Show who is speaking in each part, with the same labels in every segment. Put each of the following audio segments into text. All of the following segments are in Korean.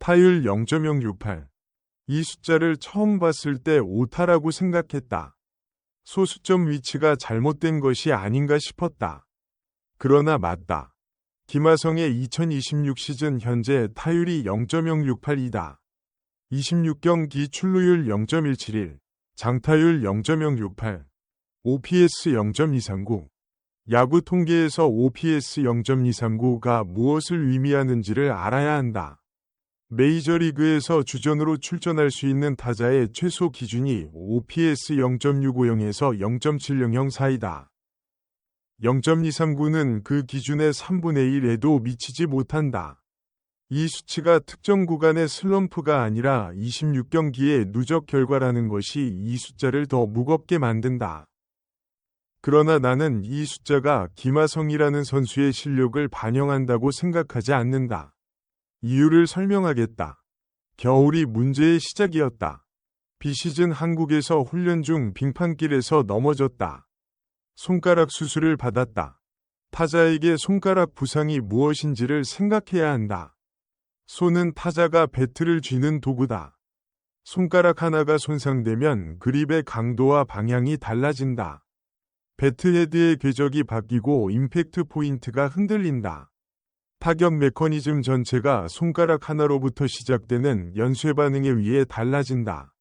Speaker 1: 타율 0.068. 이 숫자를 처음 봤을 때 오타라고 생각했다. 소수점 위치가 잘못된 것이 아닌가 싶었다. 그러나 맞다. 김하성의 2026 시즌 현재 타율이 0.068이다. 26경기 출루율 0.171, 장타율 0.068, OPS 0.239. 야구 통계에서 OPS 0.239가 무엇을 의미하는지를 알아야 한다. 메이저리그에서 주전으로 출전할 수 있는 타자의 최소 기준이 OPS 0.650에서 0.700 사이다. 0.239는 그 기준의 3분의 1에도 미치지 못한다. 이 수치가 특정 구간의 슬럼프가 아니라 26경기의 누적 결과라는 것이 이 숫자를 더 무겁게 만든다. 그러나 나는 이 숫자가 김하성이라는 선수의 실력을 반영한다고 생각하지 않는다. 이유를 설명하겠다. 겨울이 문제의 시작이었다. 비시즌 한국에서 훈련 중 빙판길에서 넘어졌다. 손가락 수술을 받았다. 타자에게 손가락 부상이 무엇인지를 생각해야 한다. 손은 타자가 배트를 쥐는 도구다. 손가락 하나가 손상되면 그립의 강도와 방향이 달라진다. 배트 헤드의 궤적이 바뀌고 임팩트 포인트가 흔들린다. 타격 메커니즘 전체가 손가락 하나로부터 시작되는 연쇄 반응에 의해 달라진다.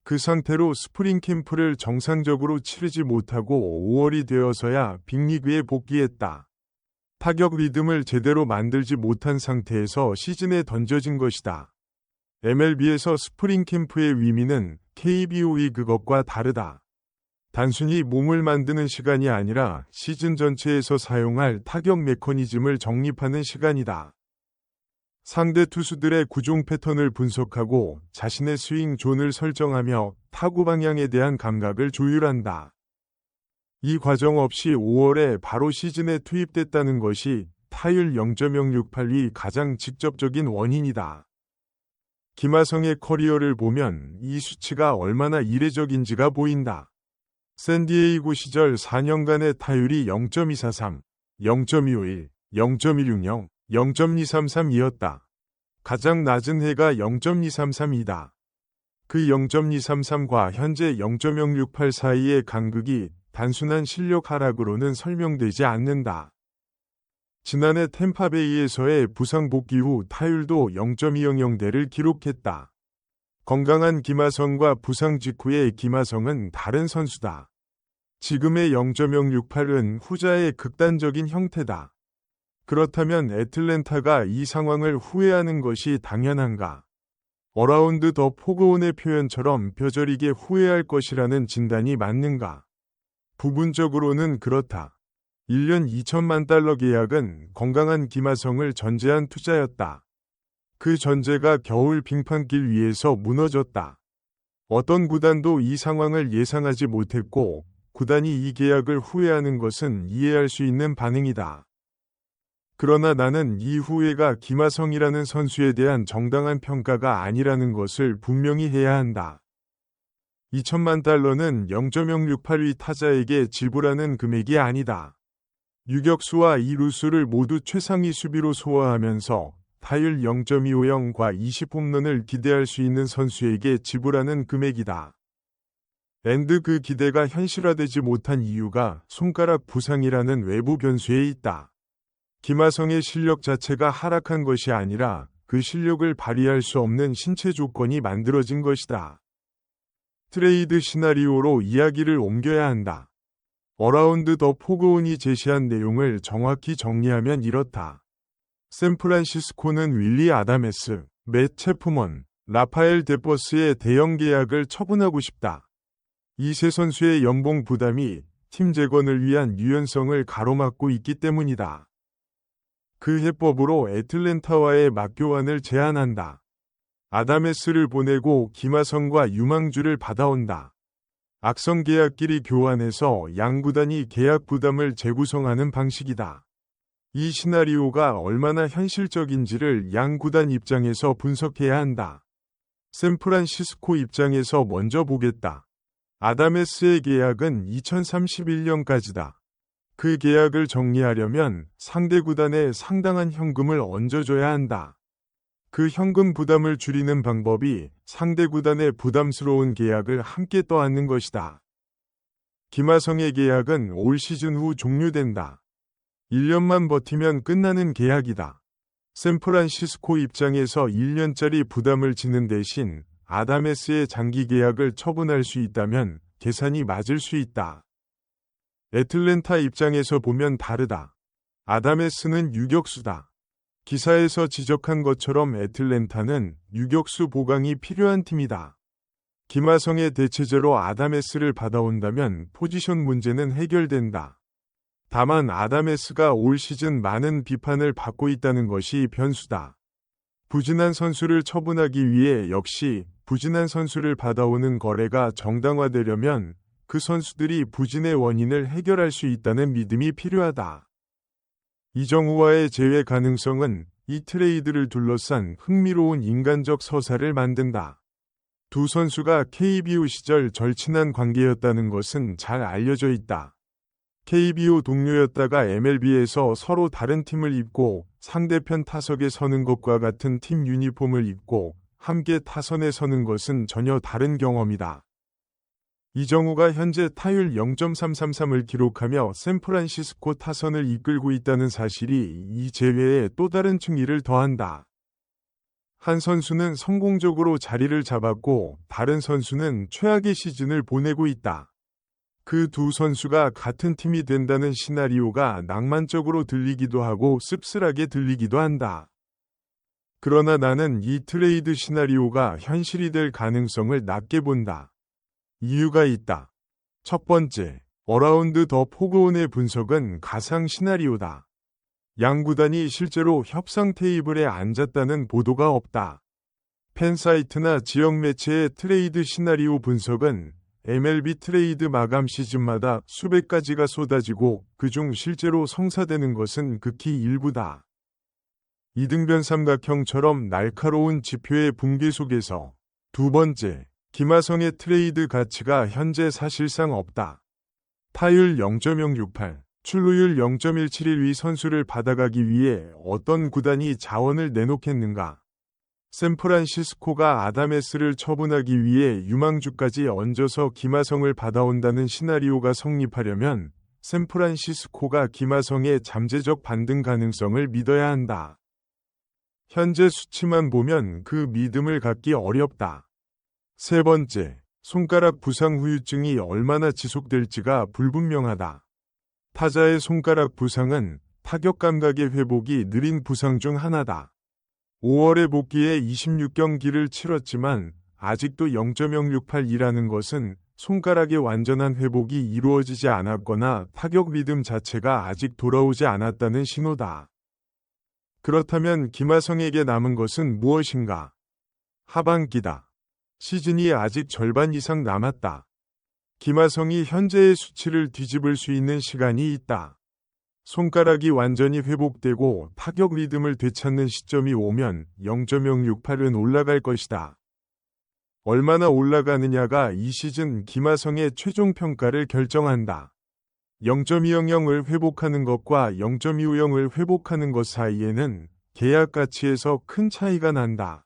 Speaker 1: 그 상태로 스프링 캠프를 정상적으로 치르지 못하고 5월이 되어서야 빅리그에 복귀했다. 타격 리듬을 제대로 만들지 못한 상태에서 시즌에 던져진 것이다. MLB에서 스프링 캠프의 의미는 KBO의 그것과 다르다. 단순히 몸을 만드는 시간이 아니라 시즌 전체에서 사용할 타격 메커니즘을 정립하는 시간이다. 상대 투수들의 구종 패턴을 분석하고 자신의 스윙 존을 설정하며 타구 방향에 대한 감각을 조율한다. 이 과정 없이 5월에 바로 시즌에 투입됐다는 것이 타율 0.068이 가장 직접적인 원인이다. 김하성의 커리어를 보면 이 수치가 얼마나 이례적인지가 보인다. 샌디에이고 시절 4년간의 타율이 0.243, 0.251, 0.160, 0.233이었다. 가장 낮은 해가 0.233이다. 그 0.233과 현재 0.068 사이의 간극이 단순한 실력 하락으로는 설명되지 않는다. 지난해 템파베이에서의 부상 복귀 후 타율도 0.200대를 기록했다. 건강한 김하성과 부상 직후의 김하성은 다른 선수다. 지금의 0.068은 후자의 극단적인 형태다. 그렇다면 애틀랜타가 이 상황을 후회하는 것이 당연한가? 어라운드 더 포그온의 표현처럼 뼈저리게 후회할 것이라는 진단이 맞는가? 부분적으로는 그렇다. 1년 2천만 달러 계약은 건강한 김하성을 전제한 투자였다. 그 전제가 겨울 빙판길 위에서 무너졌다. 어떤 구단도 이 상황을 예상하지 못했고 구단이 이 계약을 후회하는 것은 이해할 수 있는 반응이다. 그러나 나는 이 후회가 김하성이라는 선수에 대한 정당한 평가가 아니라는 것을 분명히 해야 한다. 2천만 달러는 0.068위 타자에게 지불하는 금액이 아니다. 유격수와 이루수를 모두 최상위 수비로 소화하면서 타율 0.250과 20홈런을 기대할 수 있는 선수에게 지불하는 금액이다. 그 기대가 현실화되지 못한 이유가 손가락 부상이라는 외부 변수에 있다. 김하성의 실력 자체가 하락한 것이 아니라 그 실력을 발휘할 수 없는 신체 조건이 만들어진 것이다. 트레이드 시나리오로 이야기를 옮겨야 한다. 어라운드 더 포그온이 제시한 내용을 정확히 정리하면 이렇다. 샌프란시스코는 윌리 아다메스, 맷 체프먼, 라파엘 데버스의 대형 계약을 처분하고 싶다. 이 세 선수의 연봉 부담이 팀 재건을 위한 유연성을 가로막고 있기 때문이다. 그 해법으로 애틀랜타와의 맞교환을 제안한다. 아다메스를 보내고 김하성과 유망주를 받아온다. 악성 계약끼리 교환해서 양구단이 계약 부담을 재구성하는 방식이다. 이 시나리오가 얼마나 현실적인지를 양구단 입장에서 분석해야 한다. 샌프란시스코 입장에서 먼저 보겠다. 아다메스의 계약은 2031년까지다. 그 계약을 정리하려면 상대 구단에 상당한 현금을 얹어줘야 한다. 그 현금 부담을 줄이는 방법이 상대 구단의 부담스러운 계약을 함께 떠안는 것이다. 김하성의 계약은 올 시즌 후 종료된다. 1년만 버티면 끝나는 계약이다. 샌프란시스코 입장에서 1년짜리 부담을 지는 대신 아담에스의 장기 계약을 처분할 수 있다면 계산이 맞을 수 있다. 애틀랜타 입장에서 보면 다르다. 아담에스는 유격수다. 기사에서 지적한 것처럼 애틀랜타는 유격수 보강이 필요한 팀이다. 김하성의 대체제로 아담에스를 받아온다면 포지션 문제는 해결된다. 다만 아담에스가 올 시즌 많은 비판을 받고 있다는 것이 변수다. 부진한 선수를 처분하기 위해 역시 부진한 선수를 받아오는 거래가 정당화되려면 그 선수들이 부진의 원인을 해결할 수 있다는 믿음이 필요하다. 이정우와의 재회 가능성은 이 트레이드를 둘러싼 흥미로운 인간적 서사를 만든다. 두 선수가 KBO 시절 절친한 관계였다는 것은 잘 알려져 있다. KBO 동료였다가 MLB에서 서로 다른 팀을 입고 상대편 타석에 서는 것과 같은 팀 유니폼을 입고 함께 타선에 서는 것은 전혀 다른 경험이다. 이정우가 현재 타율 0.333을 기록하며 샌프란시스코 타선을 이끌고 있다는 사실이 이 재회에 또 다른 층위를 더한다. 한 선수는 성공적으로 자리를 잡았고 다른 선수는 최악의 시즌을 보내고 있다. 그 두 선수가 같은 팀이 된다는 시나리오가 낭만적으로 들리기도 하고 씁쓸하게 들리기도 한다. 그러나 나는 이 트레이드 시나리오가 현실이 될 가능성을 낮게 본다. 이유가 있다. 첫 번째, 어라운드 더 포그온의 분석은 가상 시나리오다. 양 구단이 실제로 협상 테이블에 앉았다는 보도가 없다. 팬사이트나 지역 매체의 트레이드 시나리오 분석은 MLB 트레이드 마감 시즌마다 수백 가지가 쏟아지고 그중 실제로 성사되는 것은 극히 일부다. 이등변 삼각형처럼 날카로운 지표의 붕괴 속에서 두 번째, 김하성의 트레이드 가치가 현재 사실상 없다. 타율 0.068, 출루율 0.171위 선수를 받아가기 위해 어떤 구단이 자원을 내놓겠는가? 샌프란시스코가 아담에스를 처분하기 위해 유망주까지 얹어서 김하성을 받아온다는 시나리오가 성립하려면 샌프란시스코가 김하성의 잠재적 반등 가능성을 믿어야 한다. 현재 수치만 보면 그 믿음을 갖기 어렵다. 세 번째, 손가락 부상 후유증이 얼마나 지속될지가 불분명하다. 타자의 손가락 부상은 타격 감각의 회복이 느린 부상 중 하나다. 5월에 복귀해 26경기를 치렀지만 아직도 0.068이라는 것은 손가락의 완전한 회복이 이루어지지 않았거나 타격 리듬 자체가 아직 돌아오지 않았다는 신호다. 그렇다면 김하성에게 남은 것은 무엇인가? 하반기다. 시즌이 아직 절반 이상 남았다. 김하성이 현재의 수치를 뒤집을 수 있는 시간이 있다. 손가락이 완전히 회복되고 타격 리듬을 되찾는 시점이 오면 0.068은 올라갈 것이다. 얼마나 올라가느냐가 이 시즌 김하성의 최종 평가를 결정한다. 0.200을 회복하는 것과 0.250을 회복하는 것 사이에는 계약 가치에서 큰 차이가 난다.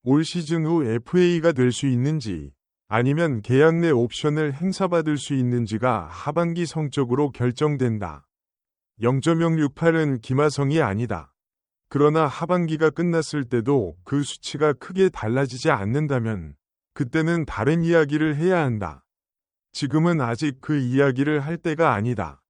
Speaker 1: 올 시즌 후 FA가 될 수 있는지 아니면 계약 내 옵션을 행사받을 수 있는지가 하반기 성적으로 결정된다. 0.068은 김하성이 아니다. 그러나 하반기가 끝났을 때도 그 수치가 크게 달라지지 않는다면 그때는 다른 이야기를 해야 한다. 지금은 아직 그 이야기를 할 때가 아니다.